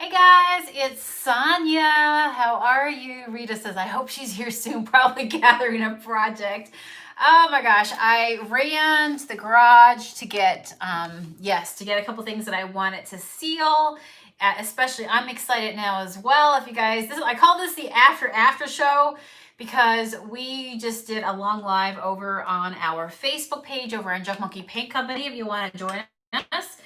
Hey guys, it's Sonia. How are you? Rita says, I hope she's here soon, probably gathering a project. Oh my gosh, I ran to the garage to get, to get a couple things that I wanted to seal. Especially, I'm excited now as well. If you guys, I call this the after show because we just did a long live over on our Facebook page over on Junk Monkey Paint Company. If you want to join us.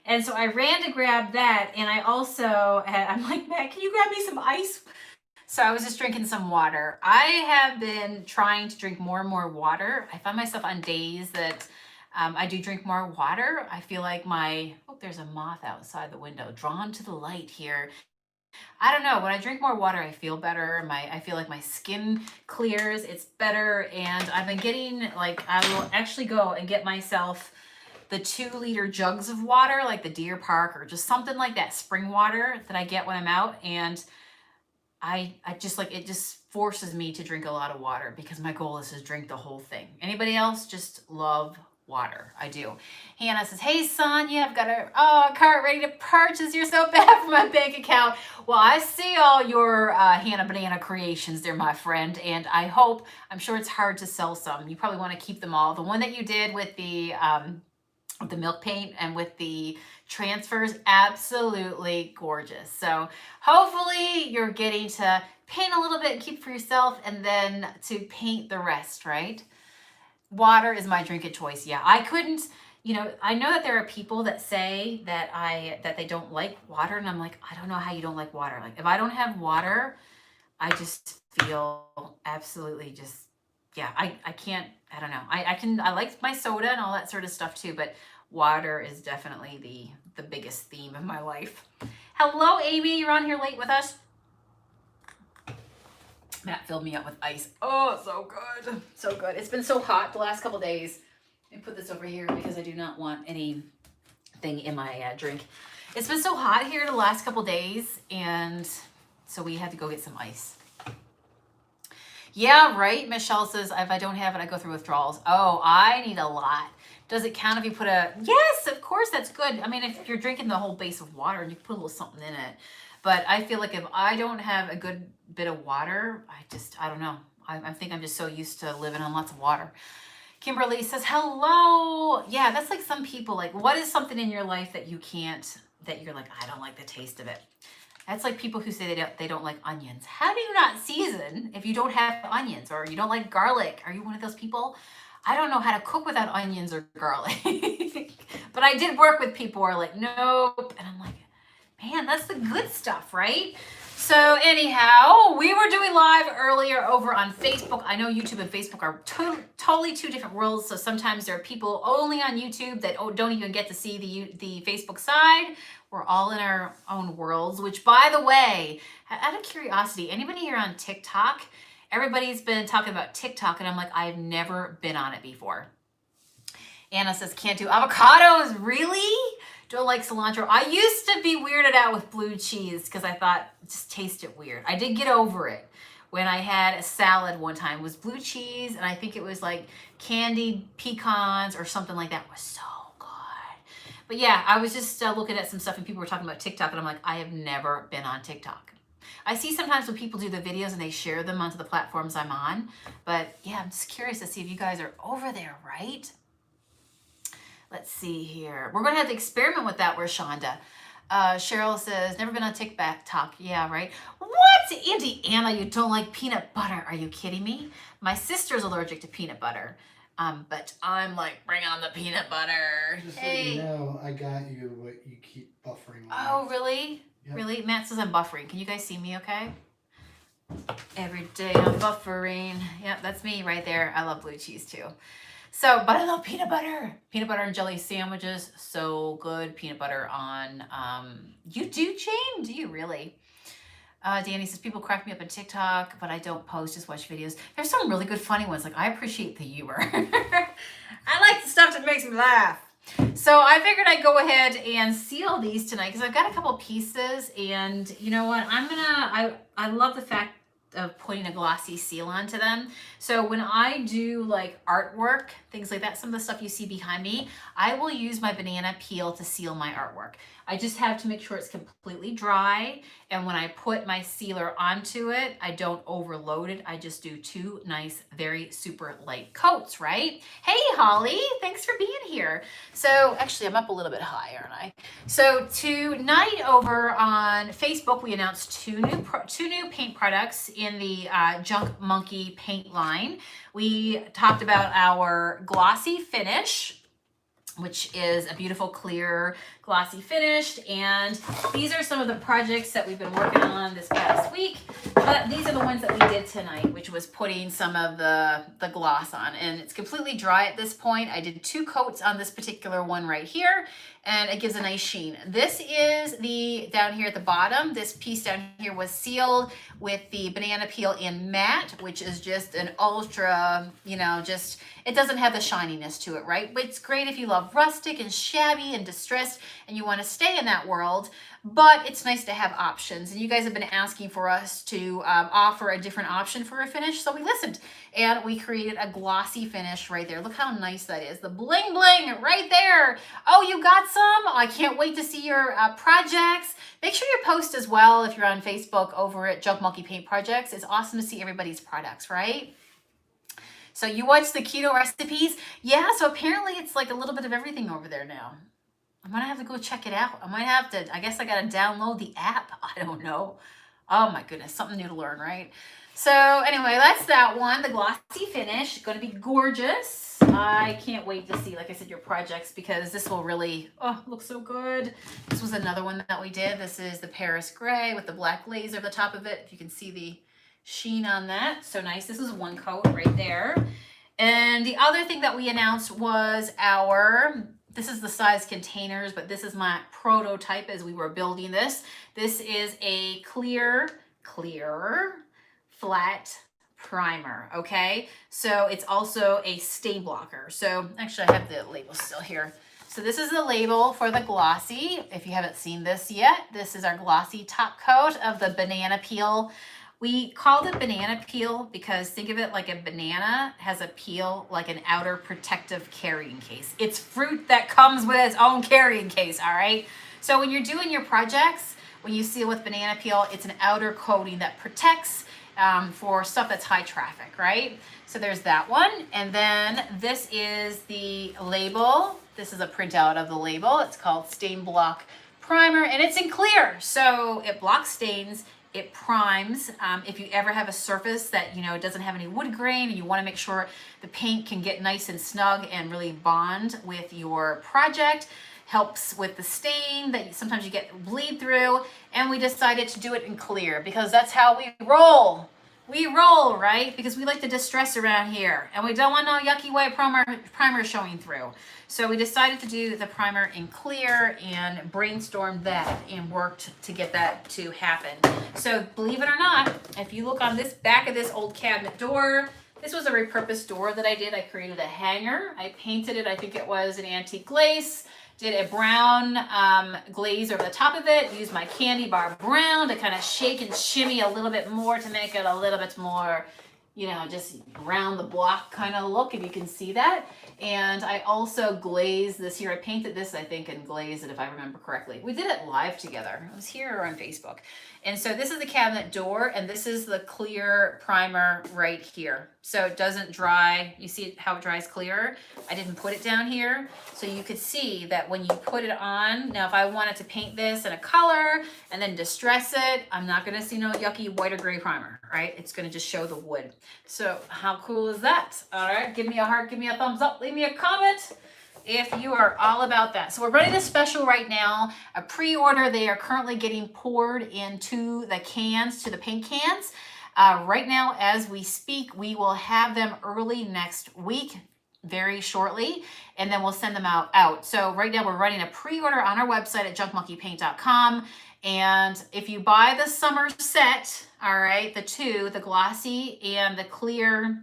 And so I ran to grab that, and I also I'm like, Matt, can you grab me some ice? So I was just drinking some water. I have been trying to drink more and more water. I find myself on days that I do drink more water. I feel like there's a moth outside the window, drawn to the light here. I don't know. When I drink more water, I feel better. I feel like my skin clears. It's better, and I've been getting I will actually go and get myself the 2-liter jugs of water, like the Deer Park or just something like that, spring water that I get when I'm out. And I just it just forces me to drink a lot of water because my goal is to drink the whole thing. Anybody else just love water? I do. Hannah says, hey Sonia, I've got a cart ready to purchase. You're so bad for my bank account. Well, I see all your Hannah Banana creations there, my friend, and I'm sure it's hard to sell some. You probably want to keep them all. The one that you did with the milk paint and with the transfers, absolutely gorgeous. So hopefully you're getting to paint a little bit and keep for yourself and then to paint the rest, right? Water is my drink of choice. Yeah, I couldn't, I know that there are people that say that they don't like water, and I'm like, I don't know how you don't like water. Like if I don't have water, I just feel absolutely just, yeah, I can't, I don't know. I like my soda and all that sort of stuff too, but water is definitely the biggest theme of my life. Hello, Amy, you're on here late with us. Matt filled me up with ice. Oh, so good. So good. It's been so hot the last couple days. Let me put this over here because I do not want anything in my drink. It's been so hot here the last couple days, and so we had to go get some ice. Yeah, right. Michelle says, if I don't have it, I go through withdrawals. Oh, I need a lot. Does it count if you put yes, of course, that's good. I mean, if you're drinking the whole base of water and you put a little something in it. But I feel like if I don't have a good bit of water, I don't know. I think I'm just so used to living on lots of water. Kimberly says, hello. Yeah, that's like some people, like, what is something in your life that you're like, I don't like the taste of it. That's like people who say they don't like onions. How do you not season if you don't have onions, or you don't like garlic? Are you one of those people? I don't know how to cook without onions or garlic. But I did work with people who are like, nope. And I'm like, man, that's the good stuff, right? So anyhow, we were doing live earlier over on Facebook. I know YouTube and Facebook are totally two different worlds. So sometimes there are people only on YouTube that don't even get to see the Facebook side. We're all in our own worlds, which, by the way, out of curiosity, anybody here on TikTok? Everybody's been talking about TikTok, and I'm like, I've never been on it before. Anna says, can't do avocados. Really? Don't like cilantro. I used to be weirded out with blue cheese because I thought it just tasted weird. I did get over it when I had a salad one time. It was blue cheese, and I think it was like candied pecans or something like that. It was so good. But yeah, I was just looking at some stuff, and people were talking about TikTok, and I'm like, I have never been on TikTok. I see sometimes when people do the videos and they share them onto the platforms I'm on. But yeah, I'm just curious to see if you guys are over there, right? Let's see here. We're going to have to experiment with that, Rashonda. Cheryl says, never been on TikTok. Yeah, right. What? Indiana, you don't like peanut butter. Are you kidding me? My sister's allergic to peanut butter. But I'm like, bring on the peanut butter. Just so you know, I got you what you keep buffering. Oh, really? Yep. Really? Matt says I'm buffering. Can you guys see me okay? Every day I'm buffering. Yep, that's me right there. I love blue cheese too. So, but I love peanut butter. Peanut butter and jelly sandwiches, so good. Peanut butter on, you do, Jane? Do you really? Danny says, people crack me up on TikTok, but I don't post, just watch videos. There's some really good funny ones. Like, I appreciate the humor. I like the stuff that makes me laugh. So I figured I'd go ahead and seal these tonight because I've got a couple pieces, and you know what? I love the fact of putting a glossy seal onto them. So when I do like artwork, things like that, some of the stuff you see behind me, I will use my banana peel to seal my artwork. I just have to make sure it's completely dry. And when I put my sealer onto it, I don't overload it. I just do 2 nice, very super light coats, right? Hey, Holly, thanks for being here. So actually, I'm up a little bit high, aren't I? So tonight over on Facebook, we announced two new paint products in the Junk Monkey paint line. We talked about our glossy finish, which is a beautiful clear glossy finish, and these are some of the projects that we've been working on this past week, but these are the ones that we did tonight, which was putting some of the gloss on, and it's completely dry at this point. I did 2 coats on this particular one right here, and it gives a nice sheen. This is the down here at the bottom. This piece down here was sealed with the banana peel in matte, which is just an ultra, just, it doesn't have the shininess to it, right? But it's great if you love rustic and shabby and distressed and you want to stay in that world, but it's nice to have options. And you guys have been asking for us to offer a different option for a finish, so we listened and we created a glossy finish right there. Look how nice that is. The bling bling right there. Oh, you got some? I can't wait to see your projects. Make sure you post as well if you're on Facebook over at Junk Monkey Paint Projects. It's awesome to see everybody's products, right? So you watch the keto recipes? Yeah, so apparently it's like a little bit of everything over there now. I'm gonna have to go check it out. I guess I gotta download the app. I don't know. Oh my goodness, something new to learn, right? So anyway, that's that one, the glossy finish. Gonna be gorgeous. I can't wait to see, like I said, your projects, because this will really, look so good. This was another one that we did. This is the Paris Gray with the black glaze over the top of it. If you can see the sheen on that, so nice. This is 1 coat right there. And the other thing that we announced was this is the size containers, but this is my prototype as we were building this. This is a clear, flat primer, okay? So it's also a stain blocker. So actually I have the label still here. So this is the label for the glossy. If you haven't seen this yet, this is our glossy top coat of the banana peel. We called it banana peel because think of it like a banana has a peel, like an outer protective carrying case. It's fruit that comes with its own carrying case, all right? So when you're doing your projects, when you seal with banana peel, it's an outer coating that protects for stuff that's high traffic, right? So there's that one. And then this is the label. This is a printout of the label. It's called Stain Block Primer, and it's in clear. So it blocks stains. It primes. If you ever have a surface that, doesn't have any wood grain and you want to make sure the paint can get nice and snug and really bond with your project, helps with the stain that sometimes you get bleed through. And we decided to do it in clear because that's how we roll. We roll, right? Because we like the distress around here and we don't want no yucky white primer showing through. So we decided to do the primer in clear and brainstormed that and worked to get that to happen. So believe it or not, if you look on this back of this old cabinet door, this was a repurposed door that I did. I created a hanger. I painted it, I think it was an antique glaze. Did a brown glaze over the top of it. Used my candy bar brown to kind of shake and shimmy a little bit more to make it a little bit more, just round the block kind of look, if you can see that. And I also glazed this here. I painted this, I think, and glazed it, if I remember correctly. We did it live together. It was here or on Facebook. And so this is the cabinet door, and this is the clear primer right here. So it doesn't dry. You see how it dries clear? I didn't put it down here. So you could see that when you put it on, now if I wanted to paint this in a color and then distress it, I'm not gonna see no yucky white or gray primer, right? It's gonna just show the wood. So how cool is that? All right, give me a heart, give me a thumbs up, leave me a comment if you are all about that. So we're running a special right now, a pre-order. They are currently getting poured into the cans, to the paint cans. Right now, as we speak, we will have them early next week, very shortly, and then we'll send them out. So right now we're running a pre-order on our website at junkmonkeypaint.com. And if you buy the summer set, all right, the glossy and the clear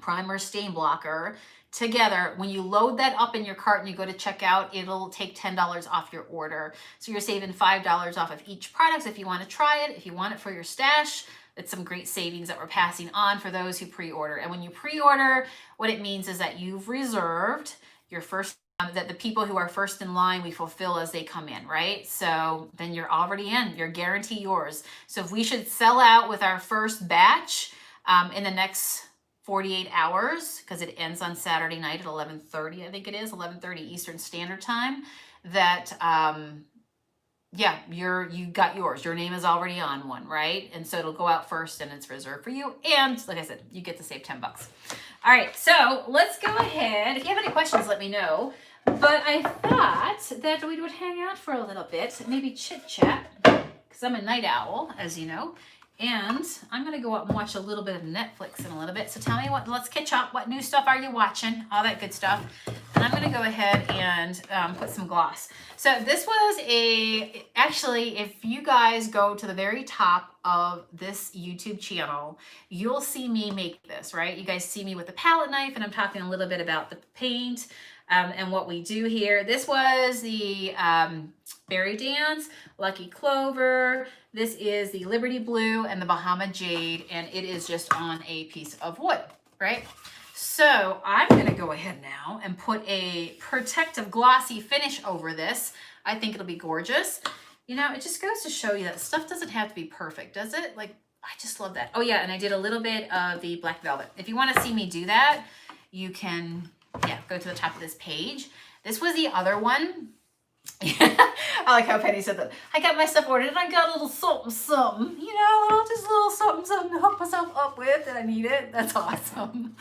primer stain blocker together, when you load that up in your cart and you go to checkout, it'll take $10 off your order. So you're saving $5 off of each product if you want to try it. If you want it for your stash, it's some great savings that we're passing on for those who pre-order. And when you pre-order, what it means is that you've reserved your first that the people who are first in line, we fulfill as they come in, right? So then you're already in, you're guaranteed yours. So if we should sell out with our first batch in the next 48 hours, because it ends on Saturday night at 11:30, I think it is, 11:30 Eastern Standard Time, that, yeah, you got yours. Your name is already on one, right? And so it'll go out first and it's reserved for you. And like I said, you get to save $10. All right, so let's go ahead. If you have any questions, let me know. But I thought that we would hang out for a little bit, maybe chit chat, because I'm a night owl, as you know. And I'm gonna go out and watch a little bit of Netflix in a little bit. So tell me let's catch up. What new stuff are you watching? All that good stuff. And I'm gonna go ahead and put some gloss. So this was actually, if you guys go to the very top of this YouTube channel, you'll see me make this, right? You guys see me with the palette knife, and I'm talking a little bit about the paint and what we do here. This was the Berry Dance, Lucky Clover. This is the Liberty Blue and the Bahama Jade, and it is just on a piece of wood, right? So I'm gonna go ahead now and put a protective glossy finish over this. I think it'll be gorgeous. You know, it just goes to show you that stuff doesn't have to be perfect, does it? Like, I just love that. Oh yeah, and I did a little bit of the Black Velvet. If you wanna see me do that, you can, yeah, go to the top of this page. This was the other one. I like how Penny said that. I got my stuff ordered and I got a little something, you know, just a little something to hook myself up with, and I need it. That's awesome.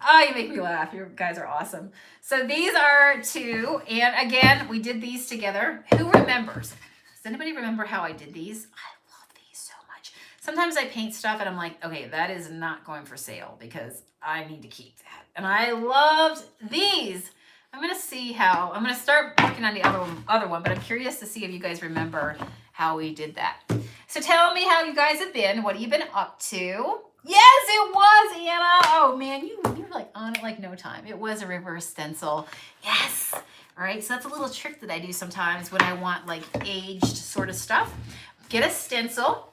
Oh, you make me laugh. You guys are awesome. So these are two, and again, we did these together. Who remembers? Does anybody remember how I did these? I love these so much. Sometimes I paint stuff and I'm like, okay, that is not going for sale because I need to keep that. And I loved these. I'm gonna see how, I'm gonna start working on the other one, but I'm curious to see if you guys remember how we did that. So tell me how you guys have been. What have you been up to? Yes, it was, Anna. Oh man, you're like on it like no time. It was a reverse stencil. Yes. All right, so that's a little trick that I do sometimes when I want like aged sort of stuff. Get a stencil.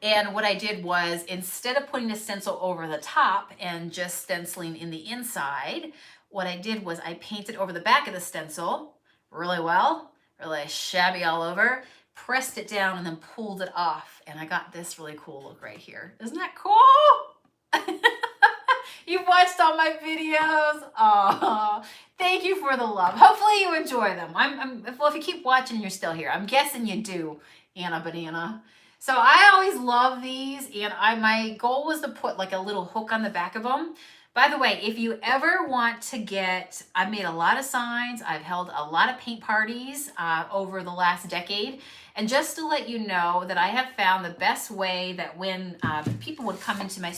And what I did was, instead of putting a stencil over the top and just stenciling in the inside, what I did was I painted over the back of the stencil really well, really shabby all over, pressed it down, and then pulled it off. And I got this really cool look right here. Isn't that cool? You've watched all my videos. Oh, thank you for the love. Hopefully you enjoy them. Well, if you keep watching, you're still here. I'm guessing you do, Anna Banana. So I always love these, and my goal was to put like a little hook on the back of them. By the way, if you ever want to get, I've made a lot of signs, I've held a lot of paint parties over the last decade, and just to let you know that I have found the best way that when people would come into my